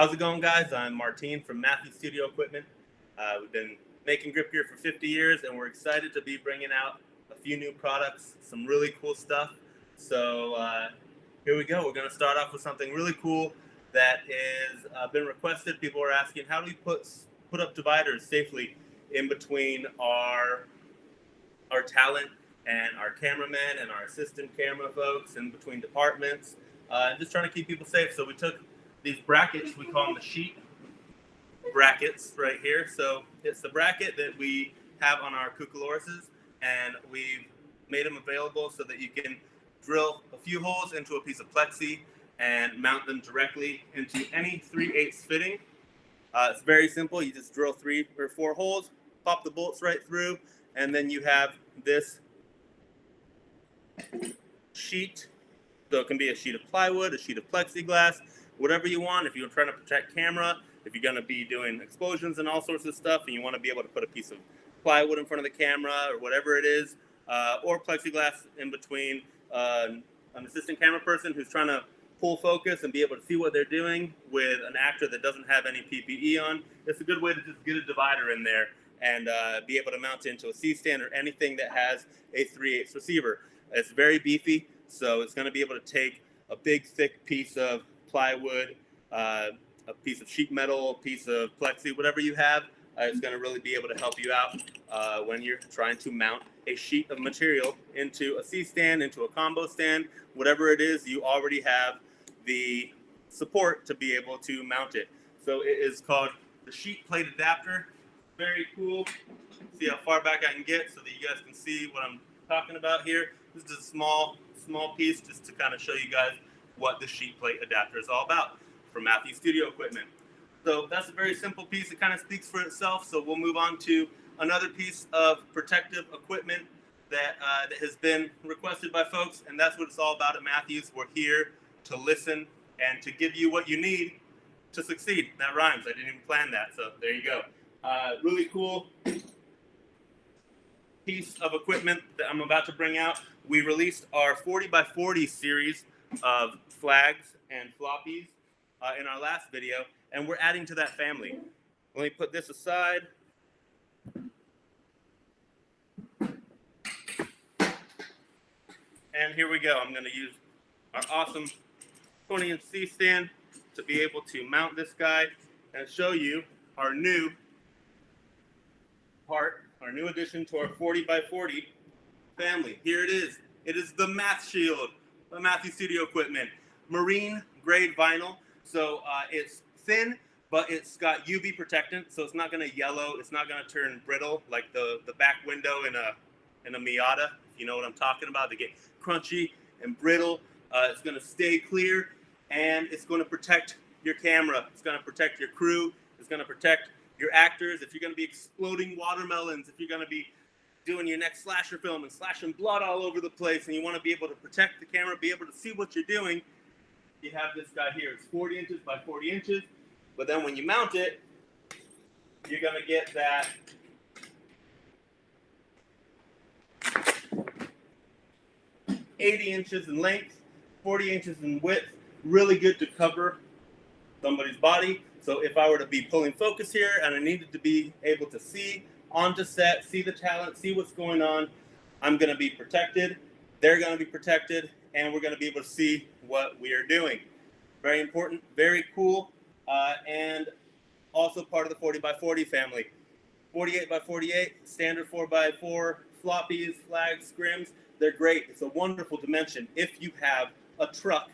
How's it going, guys? I'm Martin from Matthews Studio Equipment. We've been making grip gear for 50 years, and we're excited to be bringing out a few new products, some really cool stuff. So here we go. We're going to start off with something really cool that is been requested. People are asking, how do we put up dividers safely in between our talent and our cameramen and our assistant camera folks, in between departments, and just trying to keep people safe. So we took these brackets, we call them the sheet brackets right here. So it's the bracket that we have on our cucalorises, and we've made them available so that you can drill a few holes into a piece of plexi and mount them directly into any 3/8 fitting. It's very simple. You just drill 3 or 4 holes, pop the bolts right through, and then you have this sheet. So it can be a sheet of plywood, a sheet of plexiglass, whatever you want. If you're trying to protect camera, if you're going to be doing explosions and all sorts of stuff, and you want to be able to put a piece of plywood in front of the camera or whatever it is, or plexiglass in between an assistant camera person who's trying to pull focus and be able to see what they're doing with an actor that doesn't have any PPE on, it's a good way to just get a divider in there and be able to mount it into a C-stand or anything that has a 3/8 receiver. It's very beefy, so it's going to be able to take a big, thick piece of plywood, a piece of sheet metal, a piece of plexi, whatever you have. It's going to really be able to help you out when you're trying to mount a sheet of material into a C-stand, into a combo stand, whatever it is, you already have the support to be able to mount it. So it is called the sheet plate adapter. Very cool. See how far back I can get so that you guys can see what I'm talking about here. This is a small piece just to kind of show you guys what the sheet plate adapter is all about from Matthews Studio Equipment. So that's a very simple piece. It kind of speaks for itself. So we'll move on to another piece of protective equipment that has been requested by folks, and that's what it's all about at Matthews. We're here to listen and to give you what you need to succeed. That rhymes. I didn't even plan that, so there you go. Really cool piece of equipment that I'm about to bring out. We released our 40x40 series of flags and floppies in our last video, and we're adding to that family. Let me put this aside. And here we go. I'm going to use our awesome 20-inch C-stand to be able to mount this guy and show you our new part, our new addition to our 40x40 family. Here it is. It is the Math Shield by Matthews Studio Equipment. Marine grade vinyl. So it's thin, but it's got UV protectant, so it's not going to yellow. It's not going to turn brittle like the back window in a Miata. If you know what I'm talking about. They get crunchy and brittle. It's going to stay clear, and it's going to protect your camera. It's going to protect your crew. It's going to protect your actors. If you're going to be exploding watermelons, if you're going to be doing your next slasher film and slashing blood all over the place, and you want to be able to protect the camera, be able to see what you're doing, you have this guy here. It's 40 inches by 40 inches. But then when you mount it, you're going to get that .80 inches in length, 40 inches in width. Really good to cover somebody's body. So if I were to be pulling focus here and I needed to be able to see onto set, see the talent, see what's going on, I'm going to be protected. They're going to be protected, and we're going to be able to see what we are doing. Very important, very cool, and also part of the 40x40 family. 48x48, standard 4x4 floppies, flags, scrims. They're great. It's a wonderful dimension if you have a truck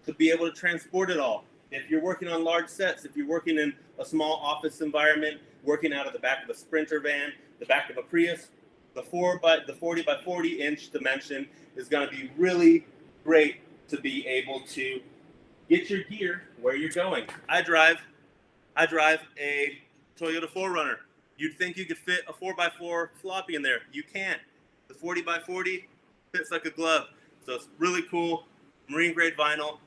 to be able to transport it all. If you're working on large sets, if you're working in a small office environment, working out of the back of a Sprinter van, the back of a Prius, the 40x40 inch dimension is going to be really great to be able to get your gear where you're going. I drive a Toyota 4Runner. You'd think you could fit a 4x4 floppy in there. You can't. The 40x40 fits like a glove. So it's really cool. Marine grade vinyl,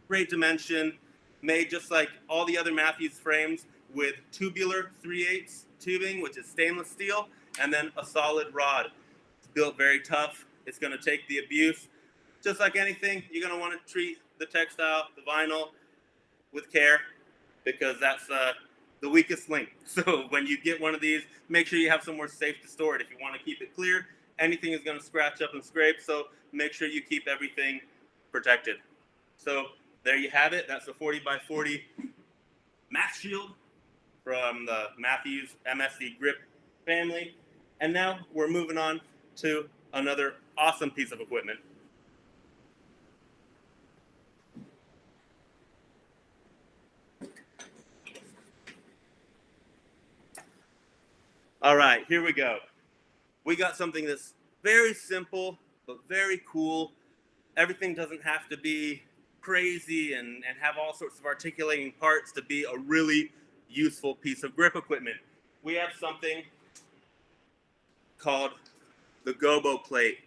great dimension, made just like all the other Matthews frames with tubular 3/8 tubing, which is stainless steel, and then a solid rod. It's built very tough. It's going to take the abuse. Just like anything, you're going to want to treat the textile, the vinyl, with care. because that's the weakest link. So when you get one of these, make sure you have somewhere safe to store it. If you want to keep it clear, anything is going to scratch up and scrape, so make sure you keep everything protected. So there you have it. That's a 40 by 40 mask shield from the Matthews MSD grip family. And now we're moving on to another awesome piece of equipment. All right, here we go. We got something that's very simple, but very cool. Everything doesn't have to be crazy and have all sorts of articulating parts to be a really useful piece of grip equipment. We have something called the Gobo Plate.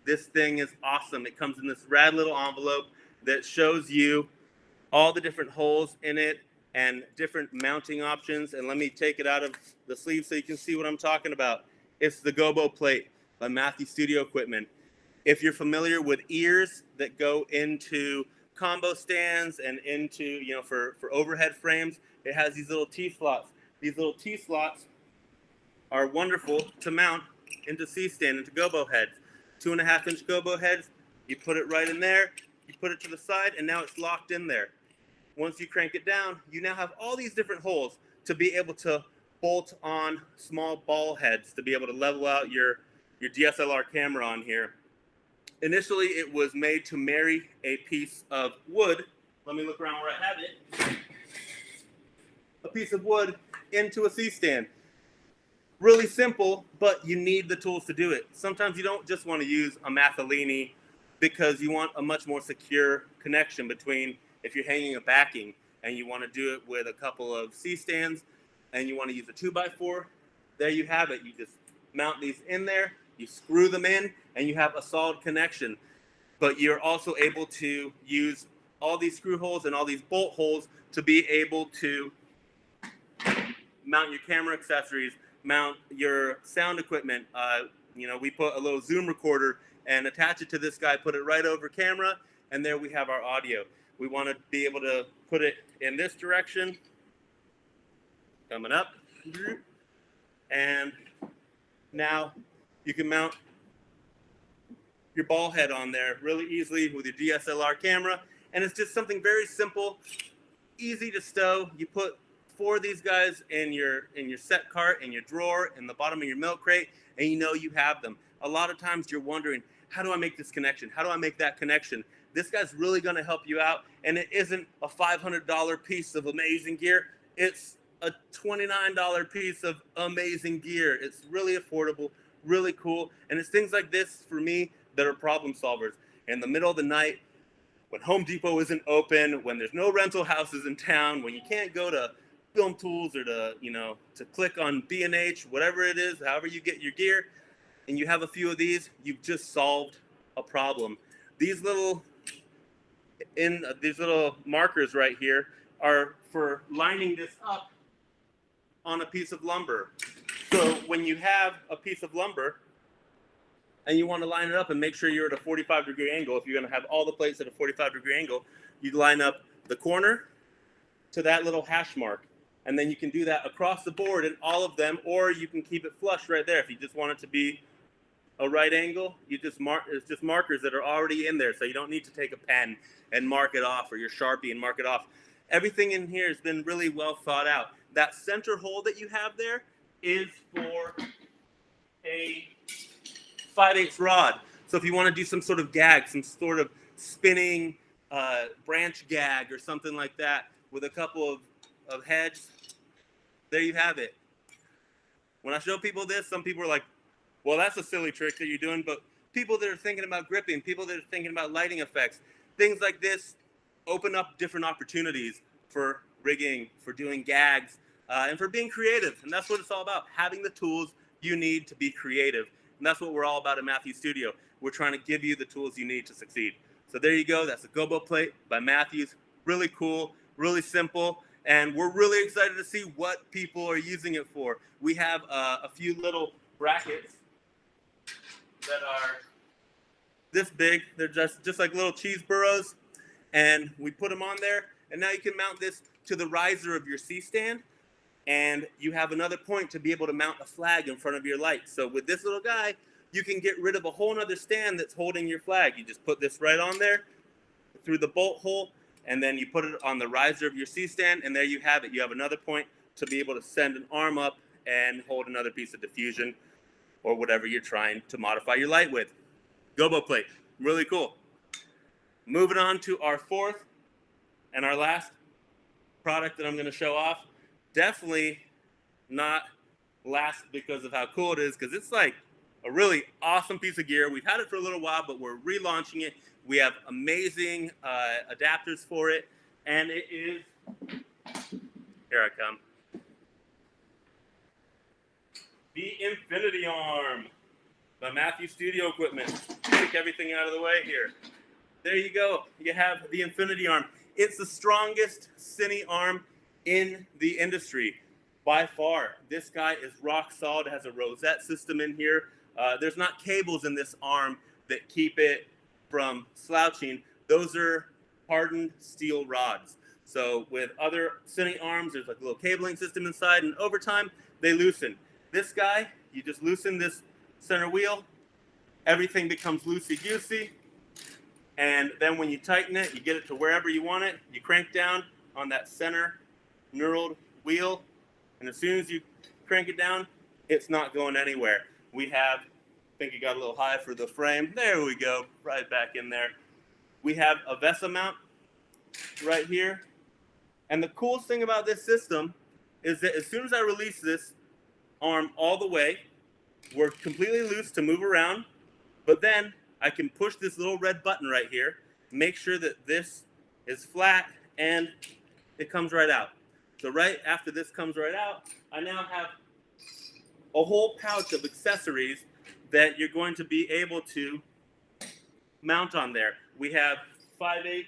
This thing is awesome. It comes in this rad little envelope that shows you all the different holes in it and different mounting options. And let me take it out of the sleeve so you can see what I'm talking about. It's the Gobo Plate by Matthews Studio Equipment. If you're familiar with ears that go into combo stands and into, you know, for overhead frames, it has these little T-slots. These little T-slots are wonderful to mount into C-stand, into gobo heads. 2.5-inch gobo heads, you put it right in there, you put it to the side, and now it's locked in there. Once you crank it down, you now have all these different holes to be able to bolt on small ball heads to be able to level out your DSLR camera on here. Initially, it was made to marry a piece of wood. Let me look around where I have it. A piece of wood into a C-stand. Really simple, but you need the tools to do it. Sometimes you don't just want to use a Mathellini because you want a much more secure connection between if you're hanging a backing and you want to do it with a couple of C-stands and you want to use a 2x4, there you have it. You just mount these in there, you screw them in, and you have a solid connection. But you're also able to use all these screw holes and all these bolt holes to be able to mount your camera accessories, mount your sound equipment. You know, we put a little Zoom recorder and attach it to this guy, put it right over camera, and there we have our audio. We want to be able to put it in this direction, coming up, and now you can mount your ball head on there really easily with your DSLR camera, and it's just something very simple, easy to stow. You put 4 of these guys in your set cart, in your drawer, in the bottom of your milk crate, and you know you have them. A lot of times you're wondering, how do I make this connection? How do I make that connection? This guy's really going to help you out, and it isn't a $500 piece of amazing gear. It's a $29 piece of amazing gear. It's really affordable, really cool, and it's things like this for me that are problem solvers. In the middle of the night, when Home Depot isn't open, when there's no rental houses in town, when you can't go to Film Tools or to, you know, to click on B&H, whatever it is, however you get your gear, and you have a few of these, you've just solved a problem. These little markers right here are for lining this up on a piece of lumber. So when you have a piece of lumber and you want to line it up and make sure you're at a 45-degree angle, if you're going to have all the plates at a 45-degree angle, you line up the corner to that little hash mark. And then you can do that across the board in all of them, or you can keep it flush right there. If you just want it to be a right angle, you just it's just markers that are already in there, so you don't need to take a pen and mark it off, or your Sharpie and mark it off. Everything in here has been really well thought out. That center hole that you have there is for a 5/8 rod. So if you want to do some sort of gag, some sort of spinning branch gag or something like that with a couple of heads, there you have it. When I show people this, some people are like, well, that's a silly trick that you're doing, but people that are thinking about gripping, people that are thinking about lighting effects, things like this open up different opportunities for rigging, for doing gags, and for being creative. And that's what it's all about, having the tools you need to be creative. And that's what we're all about at Matthews Studio. We're trying to give you the tools you need to succeed. So there you go. That's a Gobo Plate by Matthews. Really cool, really simple. And we're really excited to see what people are using it for. We have a few little brackets that are this big. They're just like little cheese burrows. And we put them on there. And now you can mount this to the riser of your C-stand, and you have another point to be able to mount a flag in front of your light. So with this little guy, you can get rid of a whole nother stand that's holding your flag. You just put this right on there through the bolt hole, and then you put it on the riser of your C-stand, and there you have it. You have another point to be able to send an arm up and hold another piece of diffusion or whatever you're trying to modify your light with. Gobo Plate, really cool. Moving on to our fourth and our last product that I'm going to show off. Definitely not last because of how cool it is, because it's like a really awesome piece of gear. We've had it for a little while, but we're relaunching it. We have amazing adapters for it, and it is, here I come, the Infinity Arm by Matthew Studio Equipment. Take everything out of the way here. There you go. You have the Infinity Arm. It's the strongest cine arm in the industry by far. This guy is rock solid. It has a rosette system in here. There's not cables in this arm that keep it from slouching. Those are hardened steel rods. So with other cine arms, there's like a little cabling system inside, and over time they loosen. This guy, you just loosen this center wheel, everything becomes loosey-goosey, and then when you tighten it, you get it to wherever you want it, you crank down on that center knurled wheel, and as soon as you crank it down, it's not going anywhere. We have, I think it got a little high for the frame. There we go, right back in there. We have a VESA mount right here. And the coolest thing about this system is that as soon as I release this arm all the way, we're completely loose to move around, but then I can push this little red button right here, make sure that this is flat, and it comes right out. So right after this comes right out, I now have a whole pouch of accessories that you're going to be able to mount on there. We have 5/8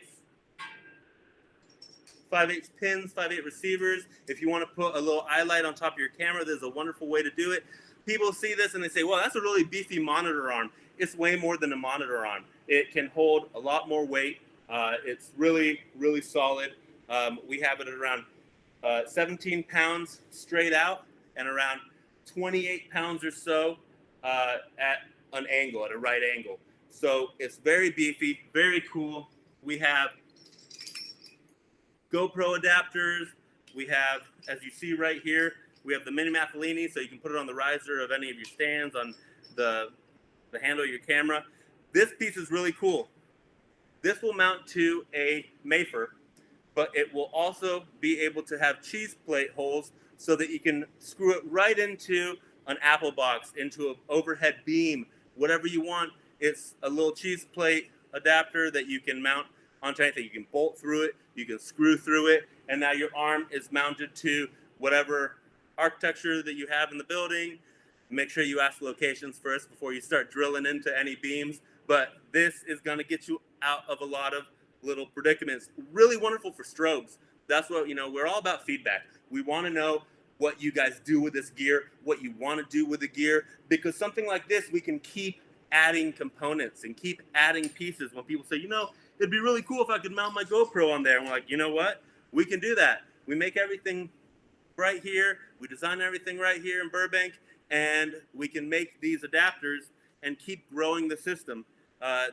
pins, 5/8 receivers. If you want to put a little eye light on top of your camera, there's a wonderful way to do it. People see this and they say, well, that's a really beefy monitor arm. It's way more than a monitor arm. It can hold a lot more weight. It's really, really solid. We have it at around 17 pounds straight out and around 28 pounds or so at an angle, at a right angle. So it's very beefy, very cool. We have GoPro adapters. We have, as you see right here, we have the mini Maffalini, so you can put it on the riser of any of your stands, on the handle of your camera. This piece is really cool. This will mount to a Mayfer, but it will also be able to have cheese plate holes so that you can screw it right into an Apple box, into an overhead beam, whatever you want. It's a little cheese plate adapter that you can mount onto anything. You can bolt through it, you can screw through it, and now your arm is mounted to whatever architecture that you have in the building. Make sure you ask locations first before you start drilling into any beams. But this is going to get you out of a lot of little predicaments. Really wonderful for strobes. That's what, we're all about feedback. We want to know what you guys do with this gear, what you want to do with the gear, because something like this, we can keep adding components and keep adding pieces. When people say, it'd be really cool if I could mount my GoPro on there. And we're like, you know what? We can do that. We make everything right here. We design everything right here in Burbank, and we can make these adapters and keep growing the system.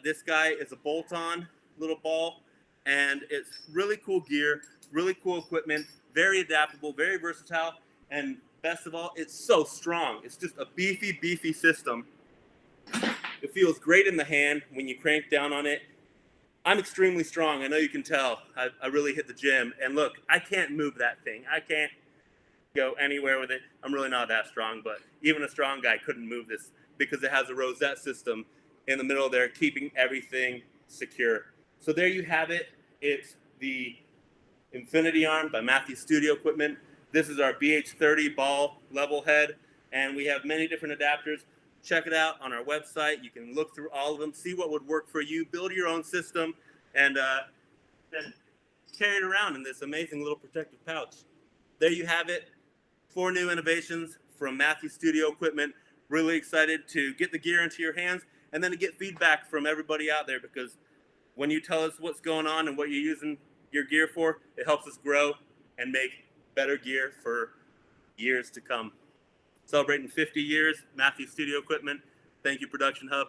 This guy is a bolt-on little ball, and it's really cool gear, really cool equipment, very adaptable, very versatile, and best of all, it's so strong. It's just a beefy, beefy system. It feels great in the hand when you crank down on it. I'm extremely strong. I know you can tell. I really hit the gym. And look, I can't move that thing. I can't go anywhere with it. I'm really not that strong, but even a strong guy couldn't move this because it has a rosette system in the middle there, keeping everything secure. So there you have it. It's the Infinity Arm by Matthew Studio Equipment. This is our BH30 ball level head, and we have many different adapters. Check it out on our website. You can look through all of them, see what would work for you, build your own system, and then carry it around in this amazing little protective pouch. There you have it. 4 new innovations from Matthew Studio Equipment. Really excited to get the gear into your hands and then to get feedback from everybody out there, because when you tell us what's going on and what you're using your gear for, it helps us grow and make better gear for years to come. Celebrating 50 years, Matthew Studio Equipment. Thank you, Production Hub.